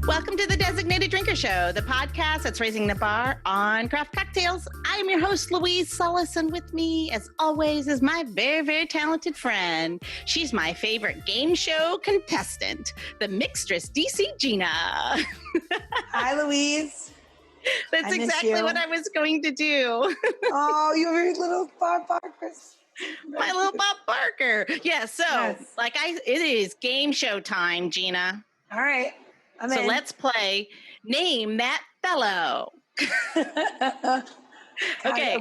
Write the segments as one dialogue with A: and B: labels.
A: Welcome to the Designated Drinker Show, the podcast that's raising the bar on craft cocktails. I'm your host, Louise Sullis, and with me, as always, is my very, very talented friend. She's my favorite game show contestant, the mixtress, DC Gina.
B: Hi, Louise.
A: That's exactly what I was going to do.
B: Oh, you're little Bob Barker.
A: My little Bob Barker. Yeah, so
B: Yes.
A: it is game show time, Gina.
B: All right.
A: So let's play Name That Fellow. Okay.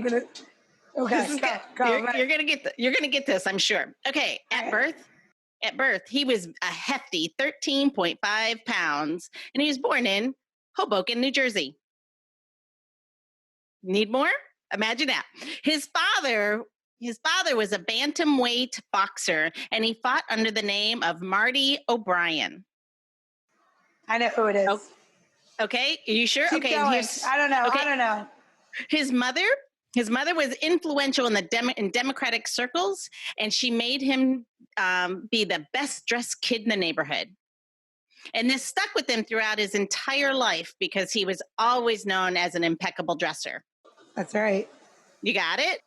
A: You're gonna get this, I'm sure. Okay. At birth, he was a hefty 13.5 pounds, and he was born in Hoboken, New Jersey. Need more? Imagine that. His father was a bantamweight boxer, and he fought under the name of Marty O'Brien.
B: I know who it is.
A: Okay, are you sure?
B: Keep going. I don't know.
A: Okay.
B: I don't know.
A: His mother was influential in Democratic circles, and she made him be the best dressed kid in the neighborhood. And this stuck with him throughout his entire life because he was always known as an impeccable dresser.
B: That's right.
A: You got it?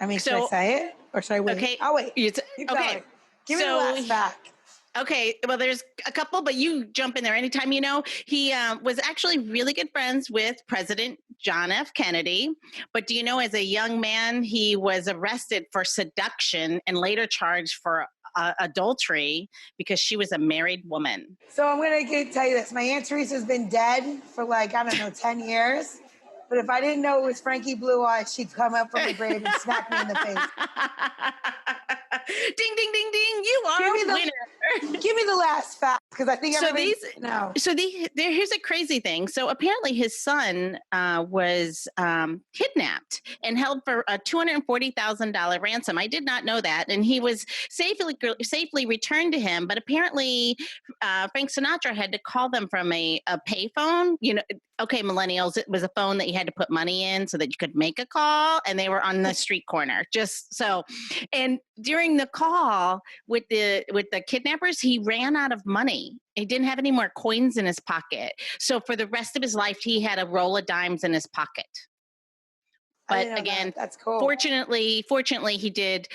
B: I mean, should I say it or should I wait?
A: Okay.
B: I'll wait.
A: Okay.
B: Give me the last fact.
A: Okay, well, there's a couple, but you jump in there anytime you know. He was actually really good friends with President John F. Kennedy. But do you know, as a young man, he was arrested for seduction and later charged for adultery because she was a married woman.
B: So I'm going to tell you this. My Aunt Teresa's been dead for 10 years. But if I didn't know it was Frankie Blue Eyes, she'd come up from the grave and smack me in the face.
A: Ding, ding, ding, ding. You are a winner.
B: Give me the last fact, because I think
A: here's a crazy thing. So apparently his son was kidnapped and held for a $240,000 ransom. I did not know that. And he was safely returned to him. But apparently Frank Sinatra had to call them from a payphone. You know, okay, millennials, it was a phone that you had to put money in so that you could make a call, and they were on the street corner. Just so, and during the call with the kidnappers, he ran out of money. He didn't have any more coins in his pocket. So for the rest of his life, he had a roll of dimes in his pocket. But again,
B: that's cool.
A: Fortunately, he did.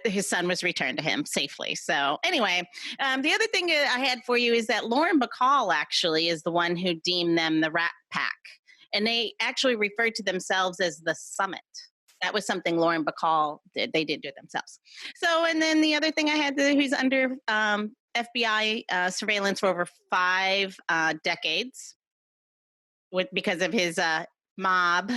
A: His son was returned to him safely. So anyway, the other thing I had for you is that Lauren Bacall actually is the one who deemed them the Rat Pack. And they actually referred to themselves as the Summit. That was something Lauren Bacall did. They did do it themselves. So, and then the other thing I had, he's under FBI surveillance for over 5 decades because of his mob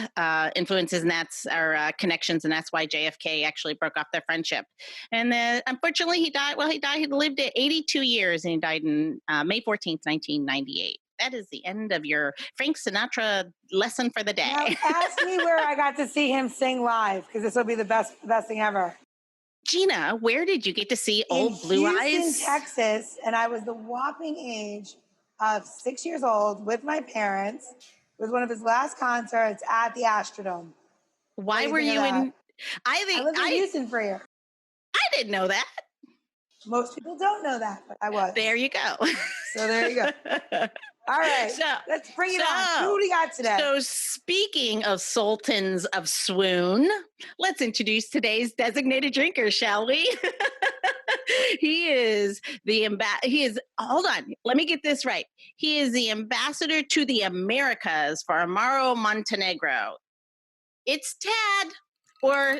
A: influences, and that's our connections, and that's why JFK actually broke off their friendship. And then, unfortunately, he died. Well, he lived at 82 years, and he died in May 14th, 1998. That is the end of your Frank Sinatra lesson for the day.
B: Now, ask me where I got to see him sing live, because this will be the best thing ever.
A: Gina, where did you get to see Old Blue Eyes?
B: In Houston, Texas, and I was the whopping age of 6 years old with my parents. It was one of his last concerts at the Astrodome.
A: Why were you in?
B: I lived in Houston for a year.
A: I didn't know that.
B: Most people don't know that, but I was.
A: There you go.
B: So there you go. All right, let's bring it on. Who do we got today?
A: So speaking of Sultans of Swoon, let's introduce today's designated drinker, shall we? Hold on, let me get this right. He is the ambassador to the Americas for Amaro Montenegro. It's Tad, or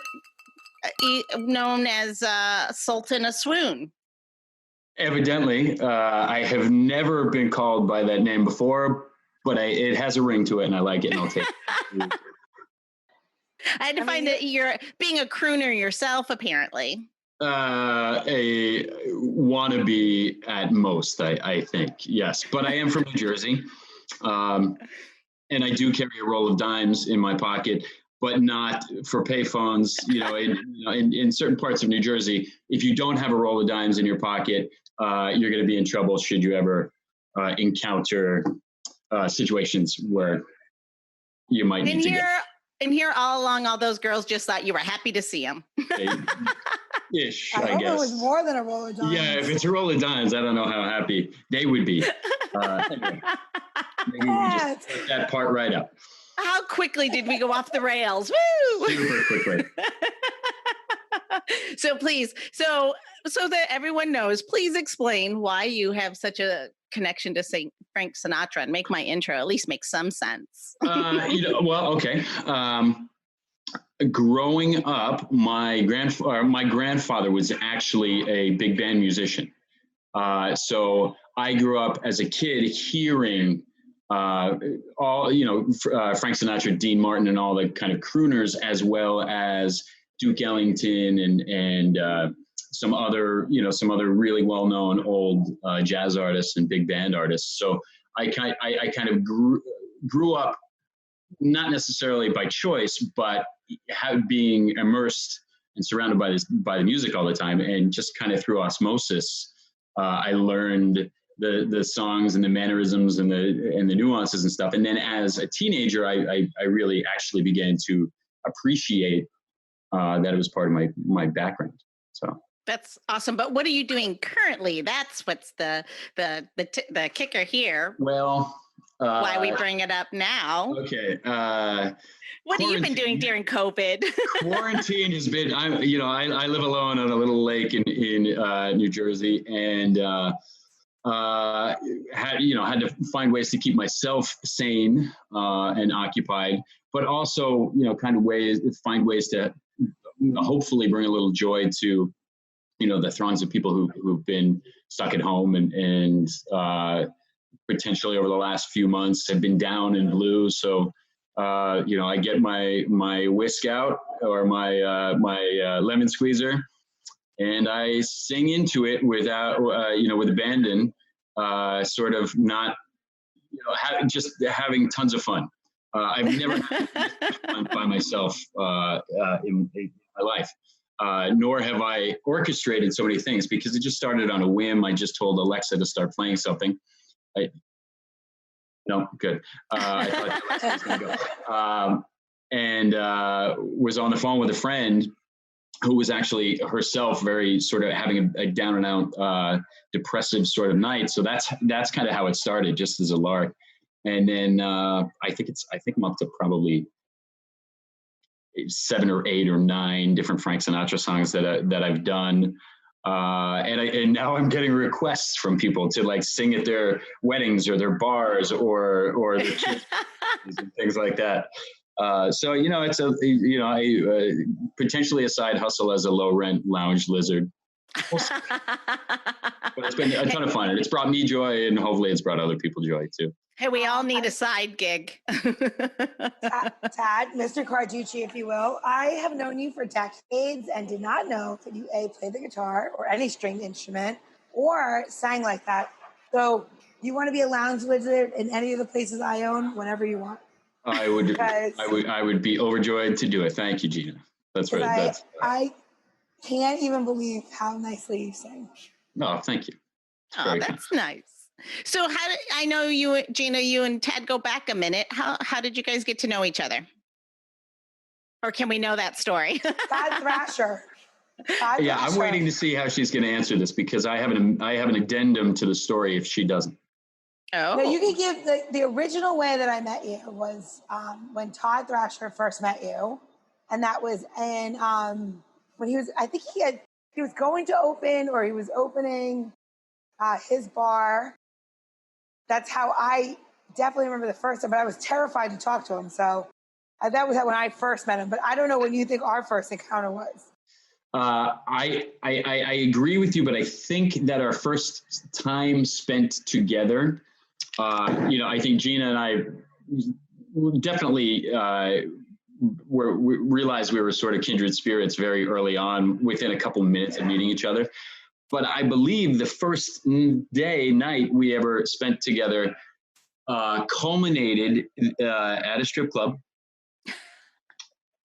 A: known as Sultan of Swoon.
C: Evidently, I have never been called by that name before, but it has a ring to it, and I like it, and I'll take it.
A: I had to find that you're being a crooner yourself, apparently.
C: A wannabe at most, I think, yes. But I am from New Jersey, and I do carry a roll of dimes in my pocket, but not for payphones. In certain parts of New Jersey, if you don't have a roll of dimes in your pocket, you're going to be in trouble should you ever encounter situations where you might need to get.
A: And here all along, all those girls just thought you were happy to see them.
C: Ish,
B: I
C: I
B: hope
C: guess.
B: it was more than a roll of dimes.
C: Yeah, if it's a roll of dimes, I don't know how happy they would be. Anyway, maybe we just put that part right up.
A: How quickly did we go off the rails? Woo!
C: Super quickly.
A: So please, so that everyone knows, please explain why you have such a connection to Saint Frank Sinatra and make my intro at least make some sense.
C: Well, okay. Growing up, my grandfather was actually a big band musician. So I grew up as a kid hearing all, Frank Sinatra, Dean Martin, and all the kind of crooners, as well as Duke Ellington and some other really well-known old jazz artists and big band artists. So I kind of grew up, not necessarily by choice, but being immersed and surrounded by the music all the time, and just kind of through osmosis, I learned the songs and the mannerisms and the nuances and stuff. And then as a teenager, I really actually began to appreciate that it was part of my background. So
A: that's awesome. But what are you doing currently? That's what's the kicker here.
C: Well,
A: why we bring it up now.
C: Okay.
A: What have you been doing during COVID?
C: Quarantine has been, I live alone on a little lake in New Jersey, and had to find ways to keep myself sane and occupied, but also, find ways to hopefully bring a little joy to, the throngs of people who've been stuck at home and potentially over the last few months have been down and blue. So, I get my whisk out or my lemon squeezer, and I sing into it without, with abandon, sort of not, just having tons of fun. I've never had fun by myself in my life. Nor have I orchestrated so many things, because it just started on a whim. I just told Alexa to start playing something. No, good. I thought Alexa was going to go. And was on the phone with a friend who was actually herself very sort of having a down and out depressive sort of night. So that's kind of how it started, just as a lark. And then I think I'm up to probably 7 or 8 or 9 different Frank Sinatra songs that I've done. And now I'm getting requests from people to like sing at their weddings or their bars or their kids and things like that. So, it's a potentially a side hustle as a low rent lounge lizard. But it's been a ton of fun, and it's brought me joy, and hopefully it's brought other people joy too.
A: Hey, we all need a side gig.
B: Tad, Mr. Carducci, if you will, I have known you for decades and did not know that you played the guitar or any stringed instrument or sang like that. So you want to be a lounge lizard in any of the places I own whenever you want?
C: I would be overjoyed to do it. Thank you, Gina. That's right.
B: I can't even believe how nicely you sing.
C: No, thank you.
A: That's nice. So I know you, Gina, you and Ted go back a minute. How did you guys get to know each other? Or can we know that story?
B: Todd Thrasher.
C: I'm waiting to see how she's going to answer this, because I have an addendum to the story if she doesn't.
B: Oh. No, you can give the original way that I met you was when Todd Thrasher first met you, and that was in when he was, I think he was going to open, or he was opening his bar. That's how I definitely remember the first time, but I was terrified to talk to him. So that was when I first met him. But I don't know when you think our first encounter was.
C: I agree with you, but I think that our first time spent together, I think Gina and I definitely we realized we were sort of kindred spirits very early on, within a couple minutes of meeting each other. But I believe the first night we ever spent together culminated at a strip club.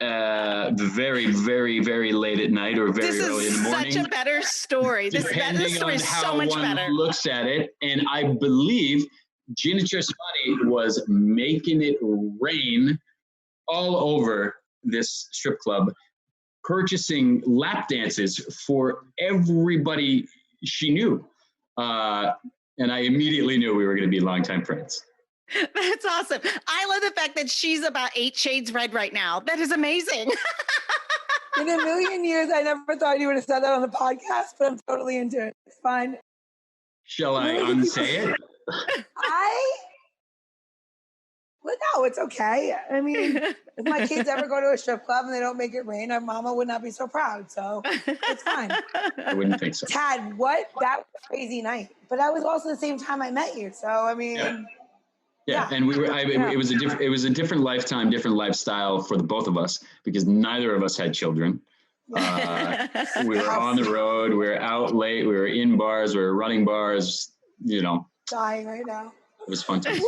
C: Very, very, very late at night or very early in the morning.
A: This is such a better story. This story is so much better.
C: One looks at it, and I believe Gina Chersmani was making it rain all over this strip club purchasing lap dances for everybody she knew. And I immediately knew we were going to be longtime friends.
A: That's awesome. I love the fact that she's about 8 shades red right now. That is amazing.
B: In a million years, I never thought you would have said that on the podcast, but I'm totally into it. It's fine.
C: Shall I unsay it?
B: Well, no, it's okay. I mean, if my kids ever go to a strip club and they don't make it rain, our mama would not be so proud. So it's fine.
C: I wouldn't think so.
B: Tad, what? That was a crazy night. But that was also the same time I met you. So, I mean...
C: Yeah, and we were. It was a different lifetime, different lifestyle for the both of us because neither of us had children. We were on the road. We were out late. We were in bars. We were running bars. You know,
B: dying right now.
C: It was fun time.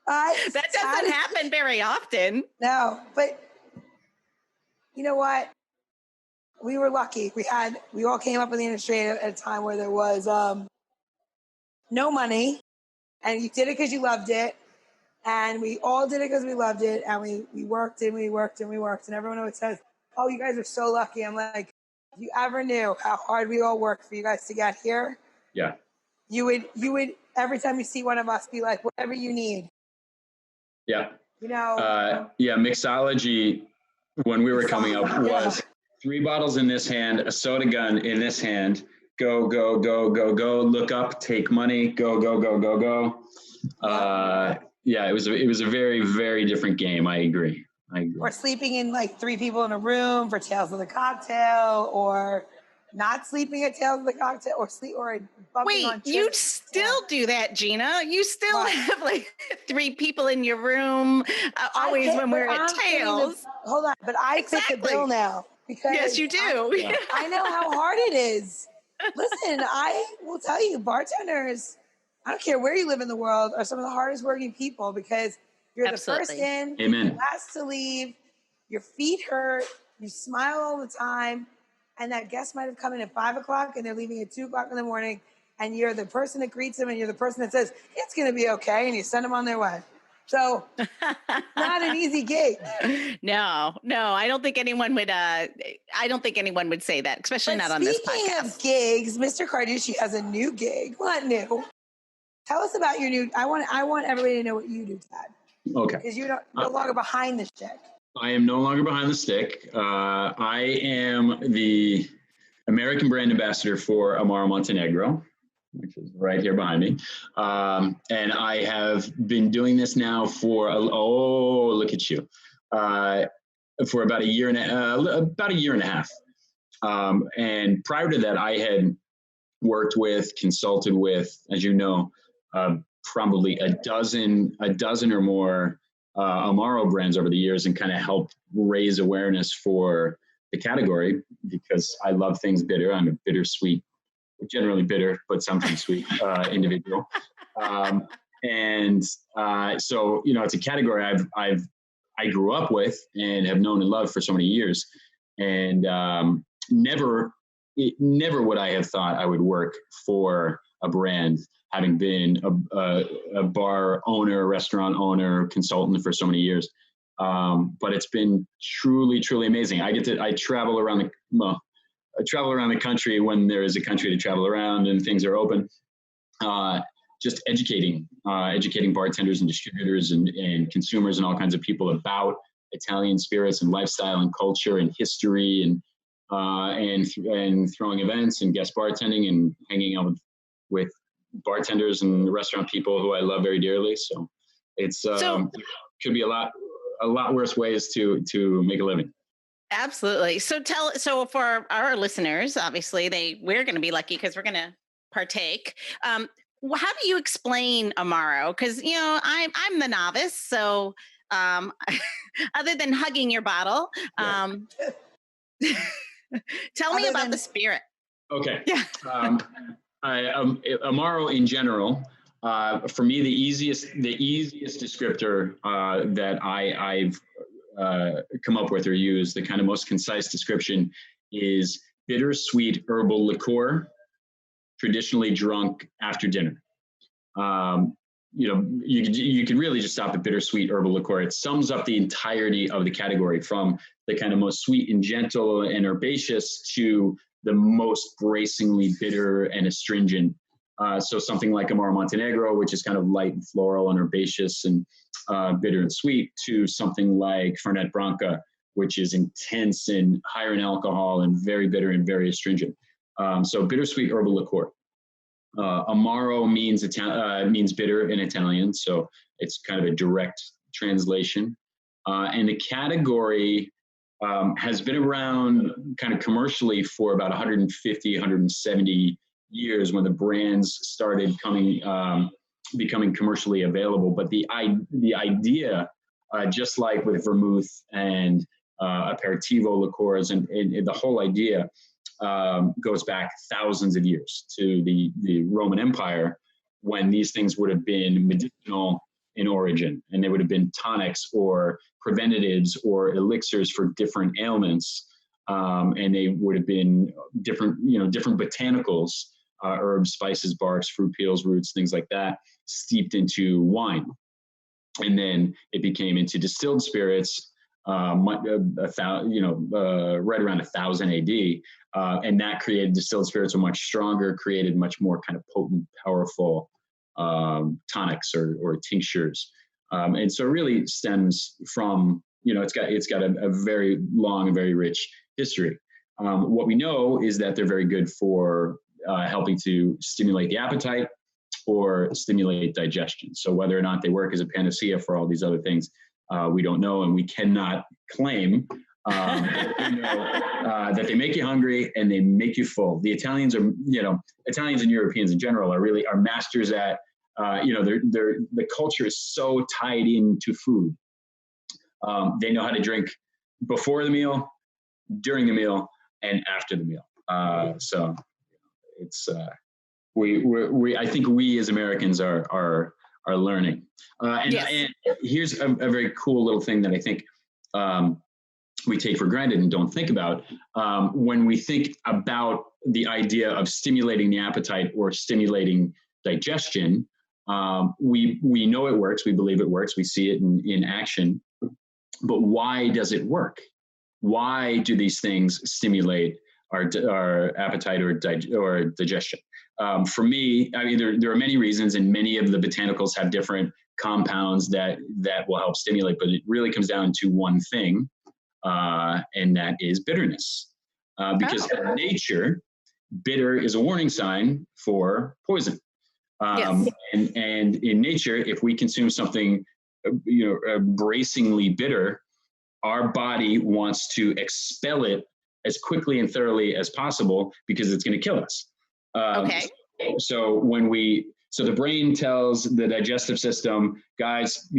A: That doesn't happen very often.
B: No, but you know what? We were lucky. We all came up in the industry at a time where there was no money. And you did it because you loved it. And we all did it because we loved it. And we worked and we worked and we worked. And everyone always says, oh, you guys are so lucky. I'm like, if you ever knew how hard we all worked for you guys to get here.
C: Yeah.
B: You would every time you see one of us be like, whatever you need.
C: Yeah.
B: You know?
C: Mixology, when we were coming up, was 3 bottles in this hand, a soda gun in this hand. Go, go, go, go, go, look up, take money, go, go, go, go, go. It was a very, very different game. I agree.
B: Or sleeping in like 3 people in a room for Tales of the Cocktail, or not sleeping at Tales of the Cocktail, or bumping on trips.
A: You still do that, Gina. You still have like 3 people in your room, always when we're at Tales.
B: Hold on, but I pick the bill now. Because
A: yes, you do.
B: I know how hard it is. Listen, I will tell you, bartenders, I don't care where you live in the world, are some of the hardest working people because you're the first in,
C: Amen.
B: last to leave, your feet hurt, you smile all the time, and that guest might have come in at 5 o'clock and they're leaving at 2 o'clock in the morning, and you're the person that greets them and you're the person that says, it's going to be okay, and you send them on their way. So, not an easy gig.
A: No, I don't think anyone would. I don't think anyone would say that, especially not on this podcast.
B: Speaking of gigs, Mr. Carducci has a new gig. What new? Tell us about your new. I want everybody to know what you do, Tad.
C: Okay.
B: Because you're no longer behind the stick.
C: I am no longer behind the stick. I am the American brand ambassador for Amaro Montenegro, which is right here behind me. And I have been doing this now for, look at you, for about a year and a half. And prior to that, I had worked with, consulted with, as you know, probably a dozen or more Amaro brands over the years, and kind of helped raise awareness for the category because I love things bitter. I'm a bittersweet, generally bitter, but sometimes sweet individual. So, it's a category I grew up with and have known and loved for so many years. And never would I have thought I would work for a brand, having been a bar owner, restaurant owner, consultant for so many years. But it's been truly, truly amazing. I travel around the country when there is a country to travel around and things are open. Just educating bartenders and distributors and consumers and all kinds of people about Italian spirits and lifestyle and culture and history and throwing events and guest bartending and hanging out with bartenders and restaurant people who I love very dearly. So it's could be a lot worse ways to make a living.
A: Absolutely. So for our listeners, obviously we're going to be lucky because we're going to partake. How do you explain Amaro? Because I'm the novice, so other than hugging your bottle, tell me about the spirit. Okay.
C: Yeah. Amaro in general, for me, the easiest descriptor that I've come up with or used, the kind of most concise description, is bittersweet herbal liqueur, traditionally drunk after dinner. you can really just stop at bittersweet herbal liqueur. It sums up the entirety of the category, from the kind of most sweet and gentle and herbaceous to the most bracingly bitter and astringent. So something like Amaro Montenegro, which is kind of light and floral and herbaceous and bitter and sweet, to something like Fernet Branca, which is intense and higher in alcohol and very bitter and very astringent. So bittersweet herbal liqueur. Amaro means bitter in Italian, so it's kind of a direct translation. And the category has been around kind of commercially for about 150, 170 years, when the brands started becoming commercially available. But the idea, just like with vermouth and aperitivo liqueurs, and the whole idea goes back thousands of years to the Roman Empire, when these things would have been medicinal in origin, and they would have been tonics or preventatives or elixirs for different ailments, and they would have been different botanicals, herbs, spices, barks, fruit peels, roots, things like that, steeped into wine, and then it became into distilled spirits. Right around 1000 AD, and that created distilled spirits are much stronger, created much more kind of potent, powerful tonics or tinctures, and so it really stems from it's got a very long and very rich history. What we know is that they're very good for helping to stimulate the appetite or stimulate digestion. So whether or not they work as a panacea for all these other things, we don't know, and we cannot claim that they make you hungry and they make you full. The Italians Italians and Europeans in general are masters at, the culture is so tied into food. They know how to drink before the meal, during the meal, and after the meal. So it's I think we as Americans are learning.
A: Yes.
C: And here's a very cool little thing that I think we take for granted and don't think about. When we think about the idea of stimulating the appetite or stimulating digestion, we know it works. We believe it works. We see it in action. But why does it work? Why do these things stimulate our appetite or digestion? For me, I mean, there are many reasons, and many of the botanicals have different compounds that will help stimulate, but it really comes down to one thing, and that is bitterness. Because in nature, bitter is a warning sign for poison.
A: Yes.
C: And in nature, if we consume something, bracingly bitter, our body wants to expel it as quickly and thoroughly as possible because it's going to kill us.
A: Okay.
C: So the brain tells the digestive system, guys,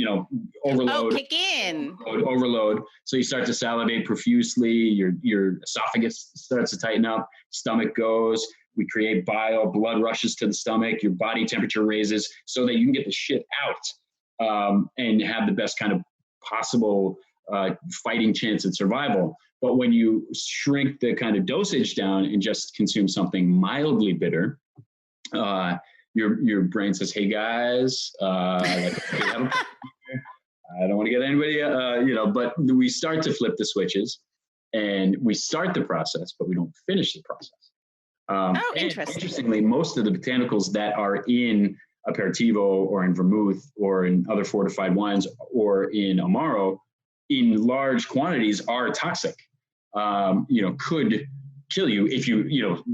C: overload.
A: Kick in.
C: Overload. So you start to salivate profusely. Your esophagus starts to tighten up. Stomach goes. We create bile. Blood rushes to the stomach. Your body temperature raises so that you can get the shit out and have the best kind of possible fighting chance at survival. But when you shrink the kind of dosage down and just consume something mildly bitter, your brain says, "Hey guys, I don't want to get anybody, But we start to flip the switches, and we start the process, but we don't finish the process. Interestingly, most of the botanicals that are in aperitivo or in vermouth or in other fortified wines or in Amaro, in large quantities, are toxic. Could kill you if you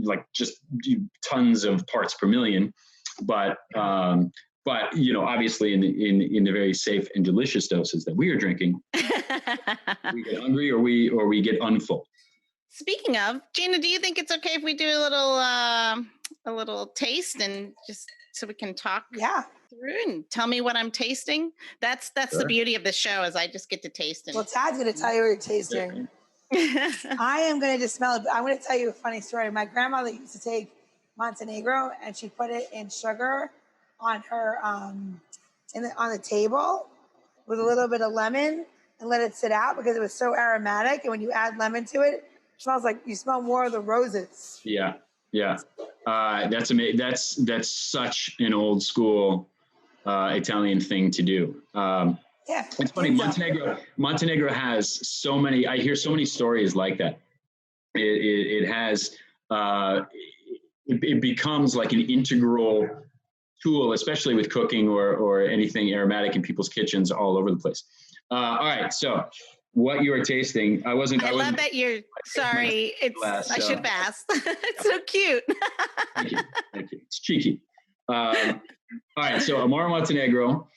C: like just tons of parts per million, but obviously in the very safe and delicious doses that we are drinking, we get hungry or we get unfull.
A: Speaking of, Gina, do you think it's okay if we do a little taste, and just so we can talk through and tell me what I'm tasting? That's sure. The beauty of the show, is I just get to taste it.
B: Well, Tad's going to tell you what you're tasting. I am going to just smell it. I'm going to tell you a funny story. My grandmother used to take Montenegro, and she put it in sugar on her on the table with a little bit of lemon and let it sit out because it was so aromatic. And when you add lemon to it, it smells like you smell more of the roses.
C: Yeah. That's amazing. That's such an old school Italian thing to do.
B: Yeah,
C: It's funny. Montenegro has so many. I hear so many stories like that. It has. It becomes like an integral tool, especially with cooking or anything aromatic in people's kitchens all over the place. All right, so what you are tasting, I wasn't.
A: I love that you're sorry. I should have asked. It's so cute.
C: Thank you. It's cheeky. All right, so Amaro Montenegro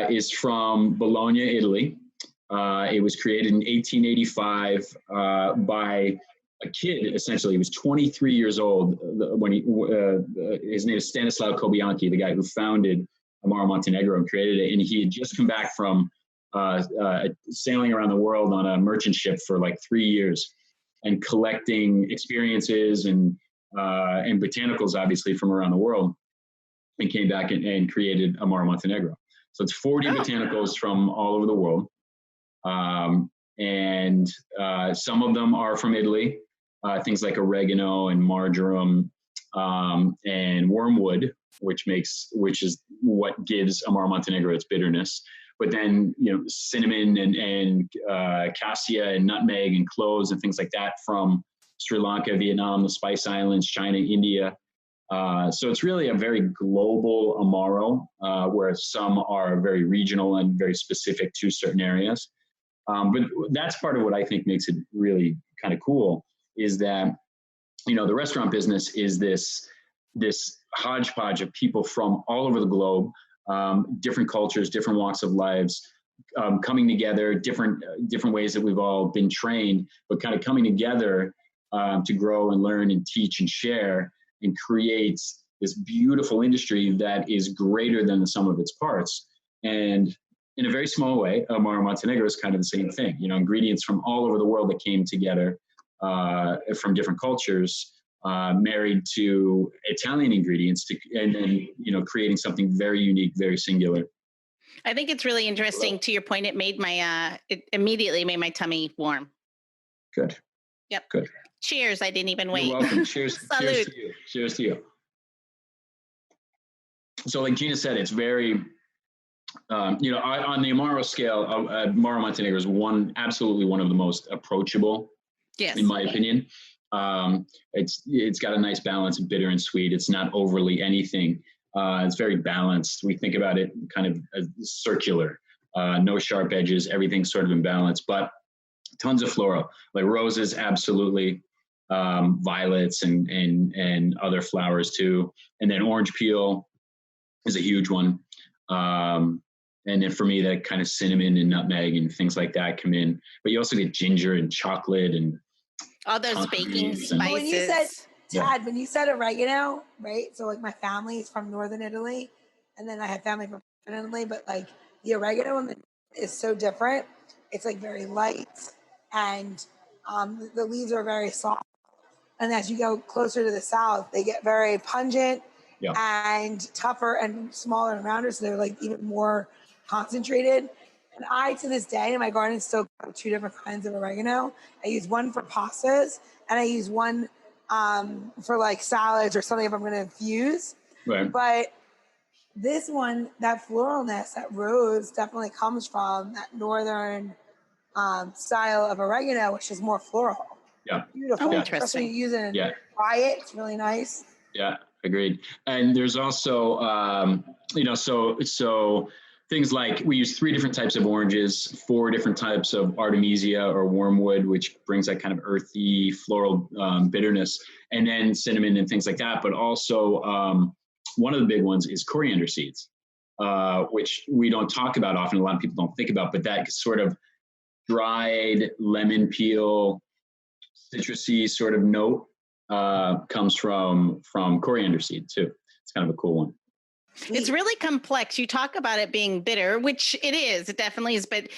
C: is from Bologna, Italy. It was created in 1885 by a kid. Essentially, he was 23 years old when his name is Stanislaw Kobianki, the guy who founded Amaro Montenegro and created it. And he had just come back from sailing around the world on a merchant ship for like 3 years and collecting experiences and botanicals, obviously, from around the world, and came back and created Amaro Montenegro. So it's 40 botanicals from all over the world. And some of them are from Italy, things like oregano and marjoram and wormwood, which is what gives Amaro Montenegro its bitterness. But then, cinnamon and cassia and nutmeg and cloves and things like that from Sri Lanka, Vietnam, the Spice Islands, China, India. So it's really a very global Amaro, whereas some are very regional and very specific to certain areas. But that's part of what I think makes it really kind of cool is that, the restaurant business is this hodgepodge of people from all over the globe, different cultures, different walks of lives, coming together, different ways that we've all been trained, but kind of coming together to grow and learn and teach and share and create this beautiful industry that is greater than the sum of its parts. And in a very small way, Amaro Montenegro is kind of the same thing. Ingredients from all over the world that came together from different cultures, married to Italian ingredients, and then creating something very unique, very singular.
A: I think it's really interesting. To your point, it immediately made my tummy warm.
C: Good.
A: Yep.
C: Good.
A: Cheers! I didn't even wait.
C: You're welcome. Cheers. Cheers to you. Cheers to you. So, like Gina said, it's very. On the Amaro scale, Amaro Montenegro is absolutely one of the most approachable, in my opinion. It's got a nice balance of bitter and sweet. It's not overly anything. It's very balanced. We think about it kind of as circular, no sharp edges, everything's sort of in balance, but tons of floral, like roses, absolutely, violets and other flowers too. And then orange peel is a huge one. And then for me, that kind of cinnamon and nutmeg and things like that come in. But you also get ginger and chocolate and
A: all those baking spices.
B: When you said, Tad, when you said oregano, right? So like my family is from northern Italy, and then I have family from Italy, but like the oregano is so different. It's like very light, and the leaves are very soft. And as you go closer to the south, they get very pungent and tougher and smaller and rounder. So they're like even more concentrated. And I, to this day, in my garden, still have 2 different kinds of oregano. I use one for pastas, and I use one for like salads or something if I'm going to infuse.
C: Right.
B: But this one, that floralness, that rose, definitely comes from that northern style of oregano, which is more floral.
C: Yeah.
B: Beautiful.
A: Interesting.
B: Especially when you use it and fry it. It's really nice.
C: Yeah, agreed. And there's also, so things like we use 3 different types of oranges, 4 different types of artemisia or wormwood, which brings that kind of earthy floral bitterness, and then cinnamon and things like that. But also one of the big ones is coriander seeds, which we don't talk about often. A lot of people don't think about, but that sort of dried lemon peel, citrusy sort of note comes from coriander seed too. It's kind of a cool one.
A: It's really complex. You talk about it being bitter, which it is. It definitely is. But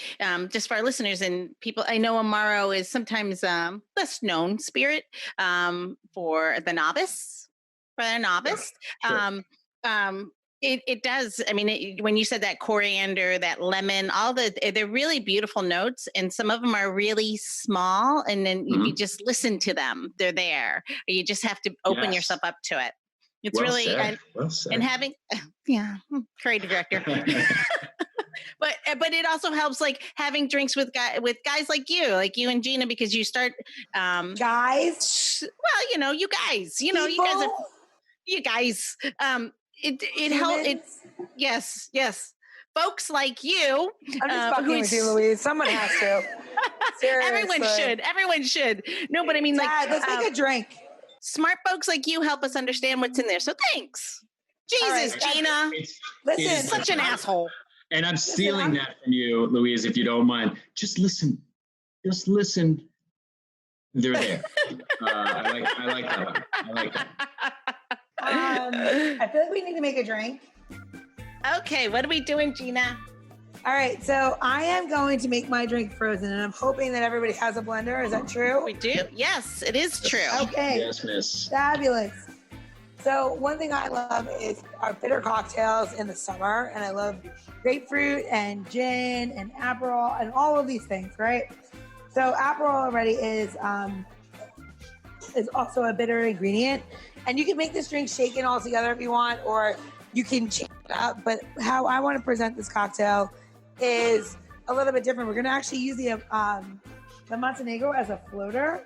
A: just for our listeners and people, I know Amaro is sometimes less known spirit for the novice.
C: Yeah, sure.
A: It does. I mean, when you said that coriander, that lemon, they're really beautiful notes, and some of them are really small. And then if you just listen to them, they're there. Or you just have to open yourself up to it. It's
C: Well
A: really
C: said. Well said.
A: and having creative director. But it also helps like having drinks with guys like you and Gina, because you start
B: Guys.
A: well, you guys, you guys are it helps it. Yes, folks like you.
B: I'm just fucking with you, Louise. Someone has to. Seriously.
A: Everyone should. No, but I mean,
B: Dad, let's make a drink.
A: Smart folks like you help us understand what's in there. So thanks. Jesus,
B: right,
A: Gina.
B: Listen,
A: such an asshole.
C: And I'm stealing that from you, Louise, if you don't mind. Just listen. Just listen. They're there. I like that one. I like that.
B: I feel like we need to make a drink.
A: Okay, what are we doing, Gina?
B: All right, so I am going to make my drink frozen, and I'm hoping that everybody has a blender. Is that true?
A: We do? Yes, it is true.
B: Okay.
C: Yes, miss.
B: Fabulous. So one thing I love is our bitter cocktails in the summer, and I love grapefruit and gin and Aperol and all of these things, right? So Aperol already is also a bitter ingredient, and you can make this drink shaken all together if you want, or you can change it up. But how I want to present this cocktail is a little bit different. We're going to actually use the Montenegro as a floater,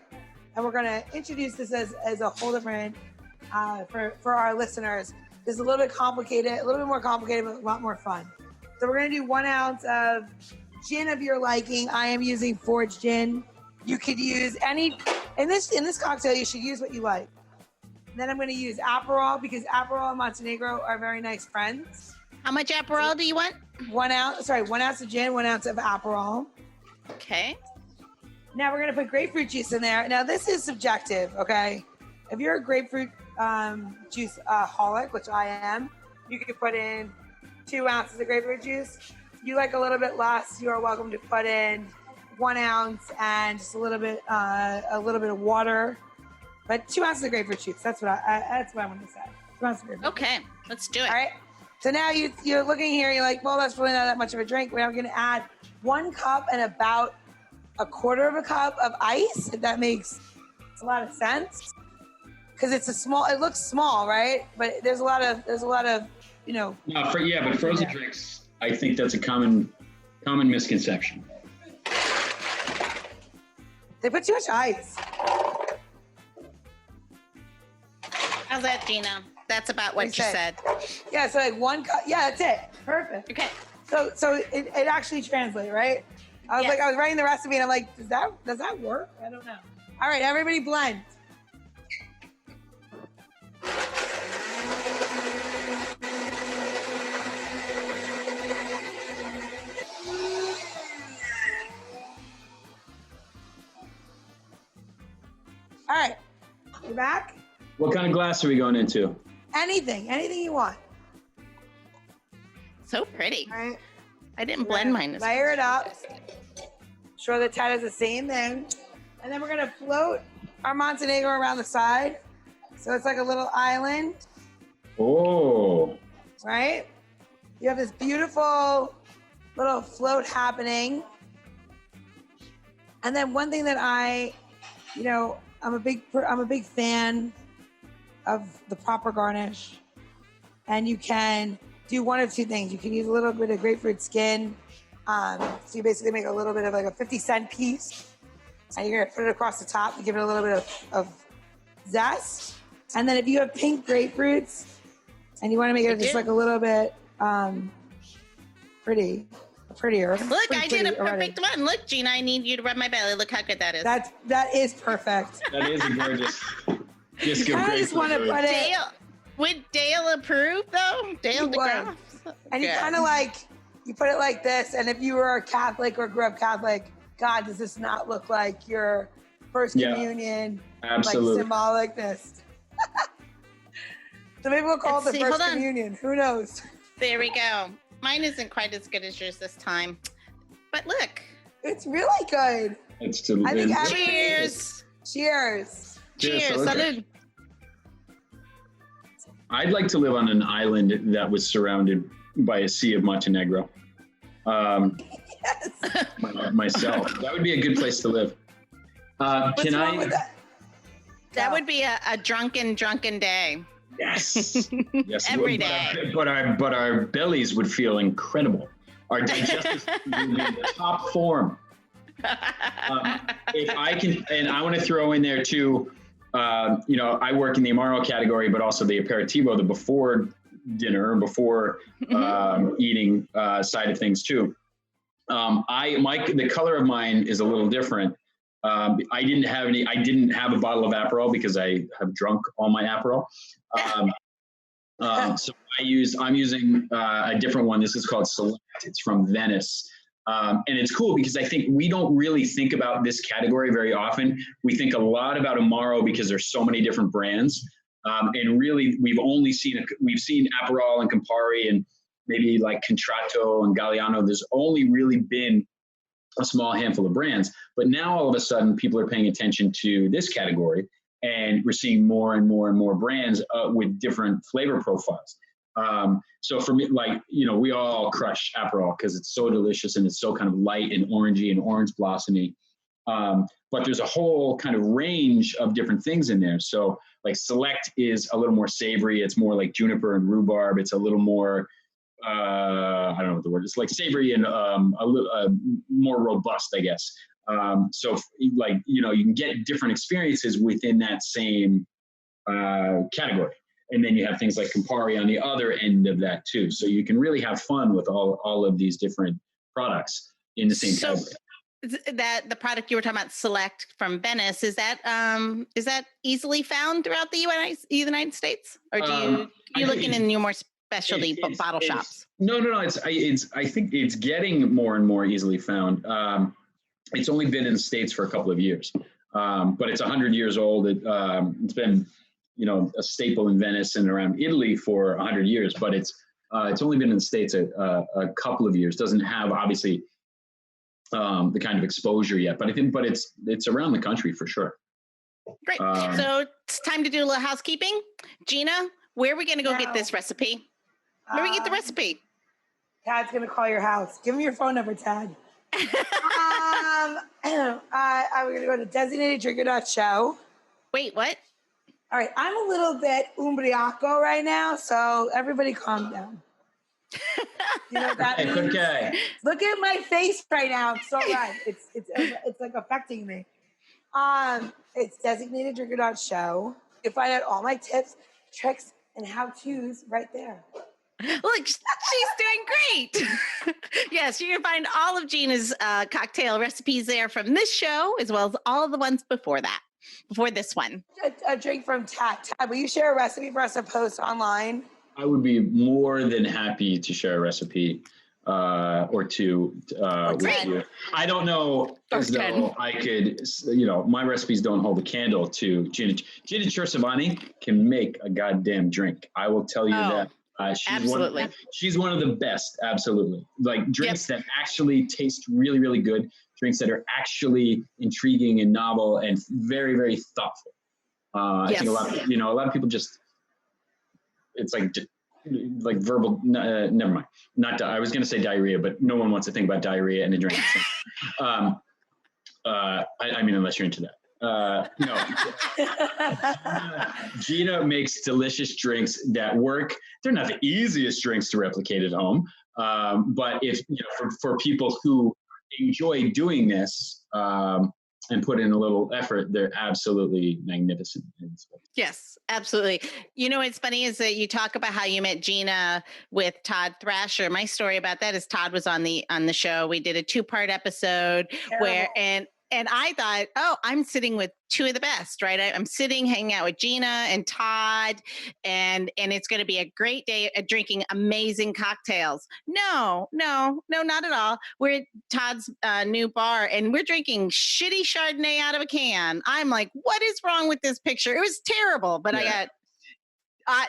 B: and we're going to introduce this as a whole different for our listeners. It's a little bit complicated, a little bit more complicated, but a lot more fun. So we're going to do 1 ounce of gin of your liking. I am using foraged gin. You could use any in this cocktail. You should use what you like. And then I'm going to use Aperol, because Aperol and Montenegro are very nice friends.
A: How much Aperol do you want?
B: 1 ounce of gin, 1 ounce of Aperol.
A: Okay.
B: Now we're going to put grapefruit juice in there. Now this is subjective, okay? If you're a grapefruit juice holic, which I am, you can put in 2 ounces of grapefruit juice. If you like a little bit less, you are welcome to put in 1 ounce and just a little bit of water. But 2 ounces of grapefruit juice. That's what I want to say. 2 ounces of grapefruit.
A: Okay, let's do it.
B: All right. So now you're looking here. You're like, well, that's really not that much of a drink. We're going to add 1 cup and about 1/4 cup of ice. If that makes a lot of sense, because it's it looks small, right? But there's a lot of
C: No, but frozen drinks, I think that's a common misconception.
B: They put too much ice.
A: How's that, Gina? That's about what you said.
B: Yeah, so like 1 cup. Yeah, that's it. Perfect.
A: Okay.
B: So it actually translates, right? I was writing the recipe and I'm like, does that work? I don't know. All right, everybody blend. All right, you're back?
C: What kind of glass are we going into?
B: Anything you want.
A: So pretty.
B: All right.
A: I didn't blend mine.
B: Layer it up. Sure that Ted is the same thing. And then we're gonna float our Montenegro around the side. So it's like a little island.
C: Oh.
B: Right? You have this beautiful little float happening. And then one thing that I'm a big fan of the proper garnish. And you can do one of 2 things. You can use a little bit of grapefruit skin. So you basically make a little bit of like a 50-cent piece. And you're gonna put it across the top to give it a little bit of zest. And then if you have pink grapefruits and you wanna make it just like a little bit prettier.
A: Look, I did a perfect one. Look, Gina, I need you to rub my belly. Look how good that is.
B: That is perfect.
C: That is a gorgeous disc of
B: I just want to put it.
A: Would Dale approve though? Dale DeGraff?
B: And you kind of you put it like this. And if you were a Catholic or grew up Catholic, God, does this not look like your first communion?
C: Absolutely.
B: Like symbolicness. So maybe we'll call it the first communion. Who knows?
A: There we go. Mine isn't quite as good as yours this time. But look.
B: It's really good.
C: It's delicious.
A: Cheers.
B: Cheers.
A: Cheers. Salud.
C: I'd like to live on an island that was surrounded by a sea of Montenegro.
B: Yes.
C: Myself. That would be a good place to live.
B: What's wrong with that?
A: That would be a drunken day.
C: Yes. Yes.
A: Every day.
C: But our bellies would feel incredible. Our digestive system would be in top form. If I can, and I want to throw in there too, I work in the Amaro category, but also the aperitivo, the before dinner, before eating side of things too. The color of mine is a little different. I didn't have a bottle of Aperol because I have drunk all my Aperol. So I'm using a different one. This is called Select. It's from Venice. And it's cool because I think we don't really think about this category very often. We think a lot about Amaro because there's so many different brands. And really we've seen Aperol and Campari and maybe like Contratto and Galliano. There's only really been a small handful of brands, but now all of a sudden people are paying attention to this category, and we're seeing more and more and more brands with different flavor profiles. So for me, we all crush Aperol because it's so delicious and it's so kind of light and orangey and orange blossomy. But there's a whole kind of range of different things in there. So like Select is a little more savory. It's more like juniper and rhubarb. It's a little more, I don't know what the word is, like savory and a little more robust, I guess. So you can get different experiences within that same category. And then you have things like Campari on the other end of that too. So you can really have fun with all of these different products in the same category.
A: That the product you were talking about, Select from Venice, is that easily found throughout the United States, or are you looking in your more specialty bottle shops? No.
C: I think it's getting more and more easily found. It's only been in the States for a couple of years, but it's 100 years old. It's been, a staple in Venice and around Italy for 100 years, but it's only been in the States a couple of years. Doesn't have obviously the kind of exposure yet, but it's around the country for sure.
A: Great. So it's time to do a little housekeeping. Gina, where are we going to go get this recipe? Where do we get the recipe?
B: Tad's going to call your house. Give him your phone number, Tad. I'm going to go to designateddrinker.show.
A: Wait, what?
B: All right. I'm a little bit umbriaco right now, so everybody calm down. You know what that means?
C: Okay.
B: Look at my face right now. I'm so right. It's like affecting me. It's designateddrinker.show. You find out all my tips, tricks, and how-tos right there.
A: Look, she's doing great. Yes, you can find all of Gina's cocktail recipes there from this show, as well as all of the ones before this one.
B: A drink from Tad. Tad, will you share a recipe for us to post online?
C: I would be more than happy to share a recipe or two with you. I don't know as though I could, my recipes don't hold a candle to Gina. Gina Chersavani can make a goddamn drink. I will tell you that. She's one of the best. Absolutely. Like drinks that actually taste really, really good. Drinks that are actually intriguing and novel and very, very thoughtful. I think a lot of people just, it's like verbal, never mind. I was going to say diarrhea, but no one wants to think about diarrhea in a drink. So, I mean, unless you're into that. No. Gina makes delicious drinks that work. They're not the easiest drinks to replicate at home. But if, for people who enjoy doing this, and put in a little effort, they're absolutely magnificent.
A: Yes, absolutely. What's funny is that you talk about how you met Gina with Todd Thrasher. My story about that is Todd was on the show. We did a 2-part episode where I thought, I'm sitting with two of the best, right? I'm hanging out with Gina and Todd, and it's going to be a great day at drinking amazing cocktails. No, not at all. We're at Todd's new bar, and we're drinking shitty Chardonnay out of a can. I'm like, what is wrong with this picture? It was terrible, but I got...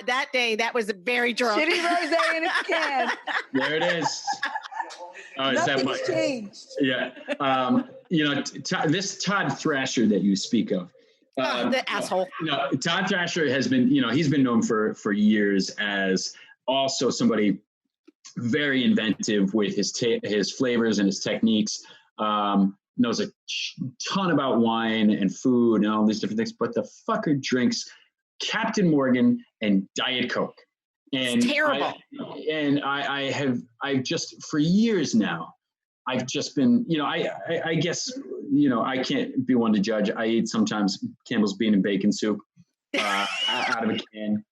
A: that day, that was very drunk.
B: Shitty rosé in a can.
C: There it is. Oh,
B: nothing's changed.
C: Yeah. This Todd Thrasher that you speak of.
A: The asshole.
C: Todd Thrasher has been, he's been known for years as also somebody very inventive with his flavors and his techniques. Knows a ton about wine and food and all these different things, but the fucker drinks Captain Morgan and Diet Coke. And
A: it's terrible.
C: I've just, for years now, I've just been, I guess, I can't be one to judge. I eat sometimes Campbell's bean and bacon soup out of a can.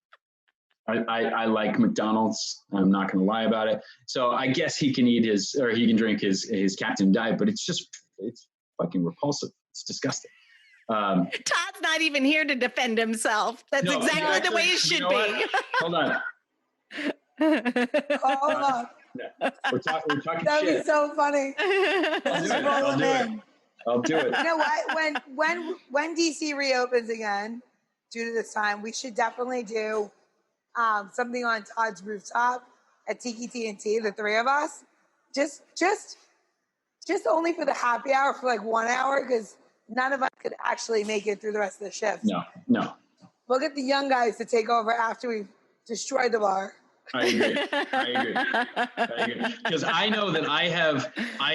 C: I like McDonald's. I'm not going to lie about it. So I guess he can he can drink his Captain Diet, but it's fucking repulsive. It's disgusting.
A: Todd's not even here to defend himself. That's exactly the way it should be.
C: Hold on.
B: Call him up.
C: Yeah. We're talking
B: That'd
C: shit.
B: be so funny.
C: I'll do it.
B: You know what? When DC reopens again, due to this time, we should definitely do something on Todd's rooftop at Tiki TNT, the three of us. Just only for the happy hour for like 1 hour, because none of us could actually make it through the rest of the shift.
C: No.
B: We'll get the young guys to take over after we've destroyed the bar.
C: I agree. Because I know that I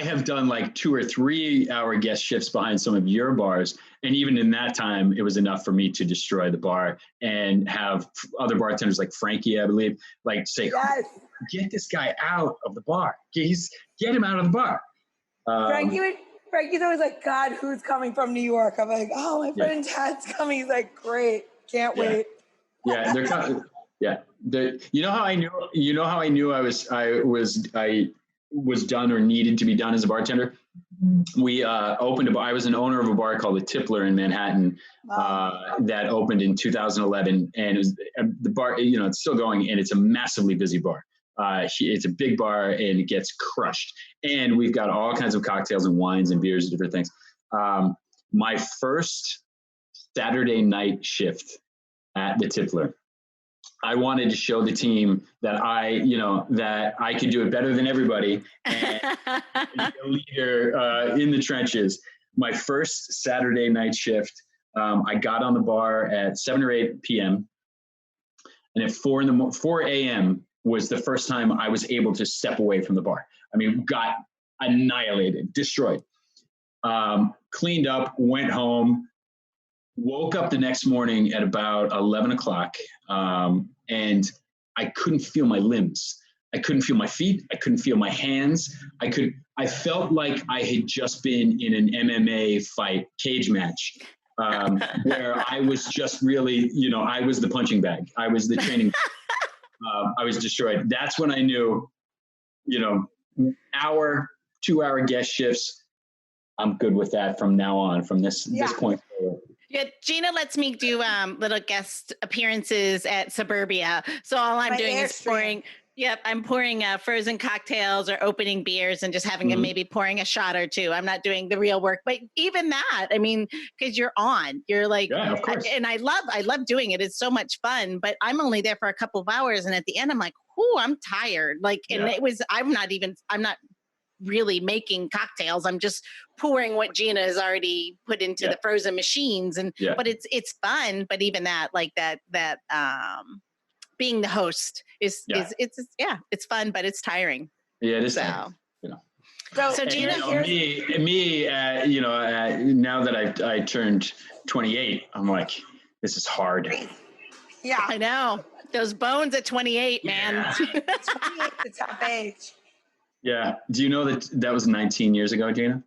C: have done like 2 or 3 hour guest shifts behind some of your bars. And even in that time, it was enough for me to destroy the bar and have other bartenders like Frankie, I believe, like say,
B: yes,
C: get this guy out of the bar. Get him out of the bar.
B: Frankie's always like, God, who's coming from New York? I'm like, oh, my friend Tad's coming. He's like, great. Can't wait.
C: Yeah, they're coming. Yeah. You know how I knew I was done or needed to be done as a bartender? We opened a bar. I was an owner of a bar called the Tippler in Manhattan that opened in 2011, and it was the bar. It's still going, and it's a massively busy bar. It's a big bar, and it gets crushed. And we've got all kinds of cocktails and wines and beers and different things. My first Saturday night shift at the Tippler, I wanted to show the team that I could do it better than everybody and be a leader in the trenches. My first Saturday night shift, I got on the bar at 7 or 8 p.m. and at 4 a.m. was the first time I was able to step away from the bar. I mean, got annihilated, destroyed. Cleaned up, went home. Woke up the next morning at about 11 o'clock, and I couldn't feel my limbs. I couldn't feel my feet. I couldn't feel my hands. I felt like I had just been in an MMA fight cage match, where I was just really, I was the punching bag. I was the training. I was destroyed. That's when I knew, 2-hour guest shifts. I'm good with that from now on, from this point forward.
A: Yeah, Gina lets me do little guest appearances at Suburbia. So all I'm doing is pouring. Yep, I'm pouring frozen cocktails or opening beers and just having them, maybe pouring a shot or two. I'm not doing the real work, but even that, I mean, because you're like, yeah, of course. And I love doing it. It's so much fun. But I'm only there for a couple of hours, and at the end, I'm like, I'm tired. Like, and I'm not really making cocktails. I'm just pouring what Gina has already put into the frozen machines. And but it's fun. But even that, like that being the host is it's fun, but it's tiring. Yeah, it is. So, so Gina,
C: now that I turned 28, I'm like, this is hard.
B: Yeah,
A: I know those bones at 28, man.
B: 28 is a tough age.
C: Yeah. Do you know that was 19 years ago, Gina?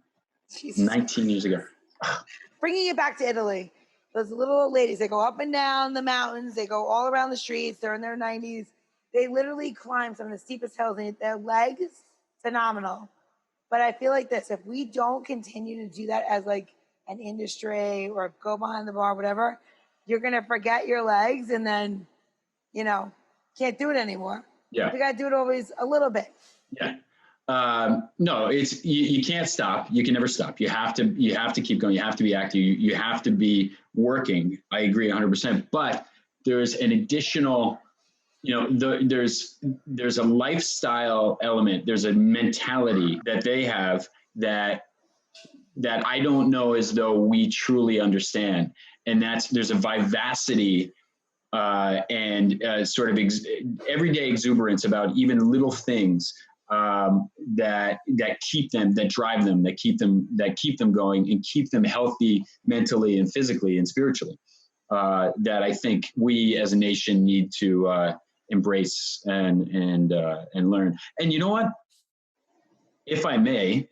C: Jesus. 19 years ago.
B: Bringing it back to Italy, those little old ladies, they go up and down the mountains. They go all around the streets. They're in their 90s. They literally climb some of the steepest hills, and their legs, phenomenal. But I feel like this, if we don't continue to do that as like an industry or go behind the bar, whatever, you're going to forget your legs and then, can't do it anymore.
C: Yeah.
B: You got to do it always a little bit.
C: Yeah. No, it's you can't stop. You can never stop. You have to keep going. You have to be active. You have to be working. I agree 100%. But there's an additional, there's a lifestyle element. There's a mentality that they have that I don't know as though we truly understand. And there's a vivacity and sort of everyday exuberance about even little things that keep them, that drive them, that keep them going and keep them healthy mentally and physically and spiritually. that I think we as a nation need to embrace and learn. And you know what? If I may,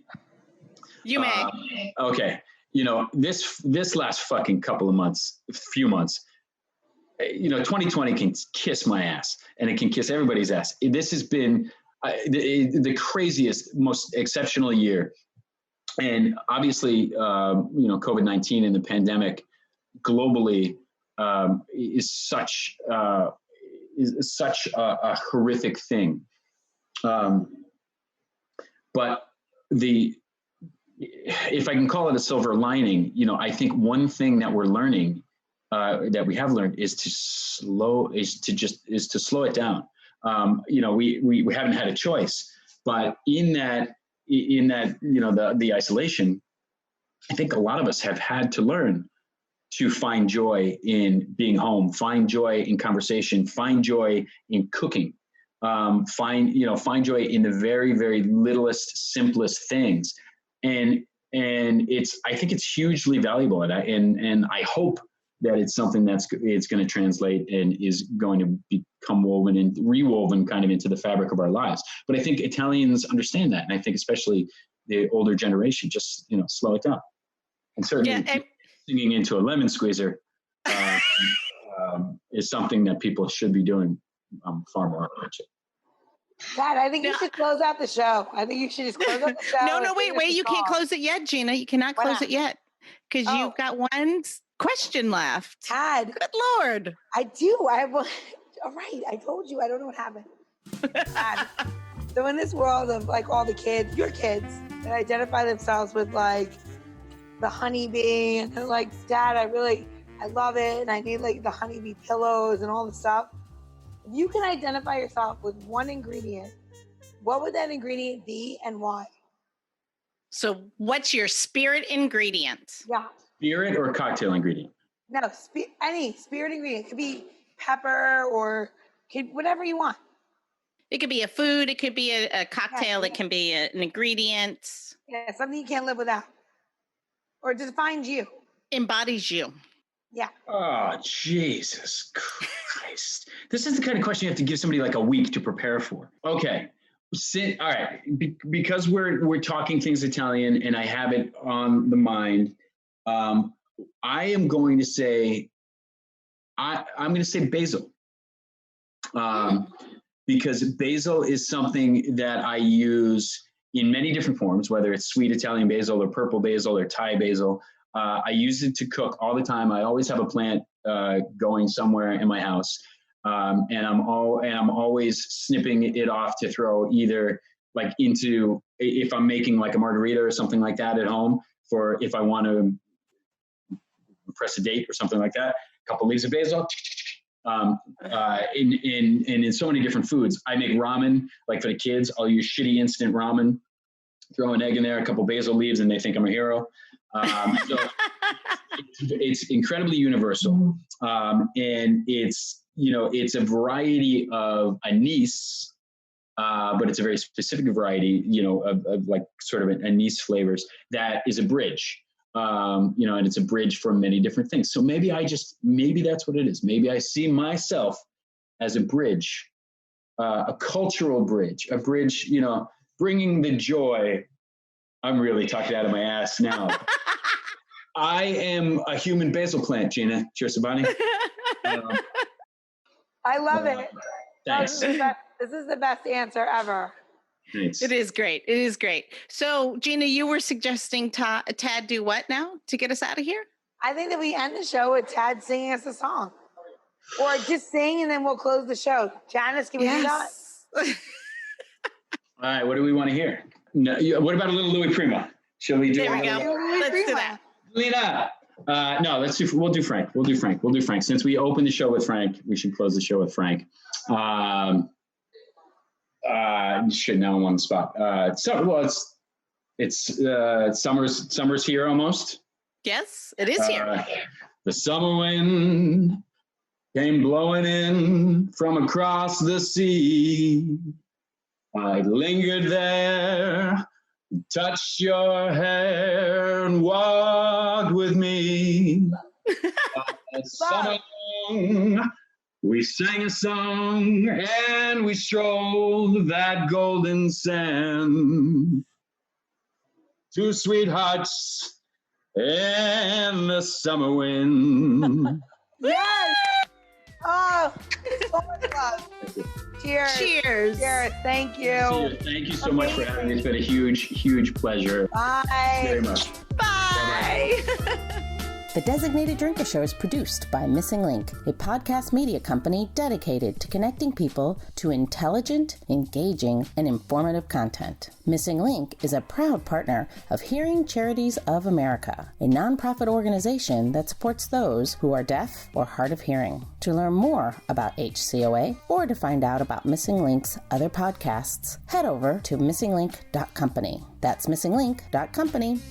A: you may.
C: Okay, you know, this last fucking few months, you know, 2020 can kiss my ass, and it can kiss everybody's ass. This has been the craziest, most exceptional year. And obviously, you know, COVID-19 and the pandemic globally is such a horrific thing. But if I can call it a silver lining, you know, I think one thing that we're learning, that we have learned, is to slow it down. You know, we haven't had a choice, but in that, you know, the isolation, I think a lot of us have had to learn to find joy in being home, find joy in conversation, find joy in cooking, find joy in the very, very littlest, simplest things. And I think it's hugely valuable. And I hope that it's something it's going to translate and is going to become woven and rewoven kind of into the fabric of our lives. But I think Italians understand that. And I think especially the older generation, just, you know, slow it down. And certainly singing into a lemon squeezer is something that people should be doing far more.
B: Dad, I think you should close out the show. I think you should just close out the show.
A: No, wait. You can't close it yet, Gina. You cannot close it yet because you've got one question left.
B: Dad.
A: Good Lord.
B: I do. All right. I told you. I don't know what happened. Dad. So in this world of like all the kids, your kids, that identify themselves with like the honeybee, and they're like, Dad, I love it, and I need like the honeybee pillows and all the stuff. If you can identify yourself with one ingredient, what would that ingredient be and why?
A: So what's your spirit ingredient?
B: Yeah.
C: Spirit or cocktail ingredient? No,
B: any spirit ingredient. It could be pepper or whatever you want.
A: It could be a food. It could be a cocktail. It can be an ingredient.
B: Yeah, something you can't live without. Or defines you.
A: Embodies you.
B: Yeah.
C: Oh, Jesus Christ. This is the kind of question you have to give somebody like a week to prepare for. Okay. All right. Because we're talking things Italian and I have it on the mind, I am going to say, I'm going to say basil. Because basil is something that I use in many different forms, whether it's sweet Italian basil or purple basil or Thai basil. I use it to cook all the time. I always have a plant going somewhere in my house, and I'm always snipping it off to throw either like into, if I'm making like a margarita or something like that at home, for if I want to press a date or something like that. A couple leaves of basil. In so many different foods. I make ramen, like for the kids, I'll use shitty instant ramen, throw an egg in there, a couple basil leaves, and they think I'm a hero. So it's incredibly universal. And it's a variety of anise, but it's a very specific variety, of like sort of anise flavors that is a bridge. And it's a bridge for many different things. So maybe that's what it is. Maybe I see myself as a bridge, a cultural bridge, bringing the joy. I'm really talking out of my ass now. I am a human basil plant, Gina Chirsabani.
B: I love it.
C: Thanks.
B: This is the best answer ever.
C: Thanks.
A: It is great. It is great. So, Gina, you were suggesting Tad do what now to get us out of here?
B: I think that we end the show with Tad singing us a song. Or just sing and then we'll close the show. Janice, can we do that?
C: All right. What do we want to hear? No, what about a little Louis Prima? Shall we do?
A: There we go. Let's do that.
C: Lena. No, we'll do Frank. We'll do Frank. Since we opened the show with Frank, we should close the show with Frank. Shit, now I'm on the spot. It's summer's here almost.
A: Yes, it is here.
C: The summer wind came blowing in from across the sea. I lingered there, touched your hair and walked with me. Summer long, we sang a song and we strolled that golden sand. Two sweethearts and the summer wind.
B: Yes. Oh, so much love. Cheers.
A: Cheers.
B: Cheers. Thank you.
C: Cheers. Thank you so much for having me. It's been a huge, huge pleasure.
B: Bye.
C: Very much.
A: Bye.
D: The Designated Drinker Show is produced by Missing Link, a podcast media company dedicated to connecting people to intelligent, engaging, and informative content. Missing Link is a proud partner of Hearing Charities of America, a nonprofit organization that supports those who are deaf or hard of hearing. To learn more about HCOA or to find out about Missing Link's other podcasts, head over to missinglink.company. That's missinglink.company.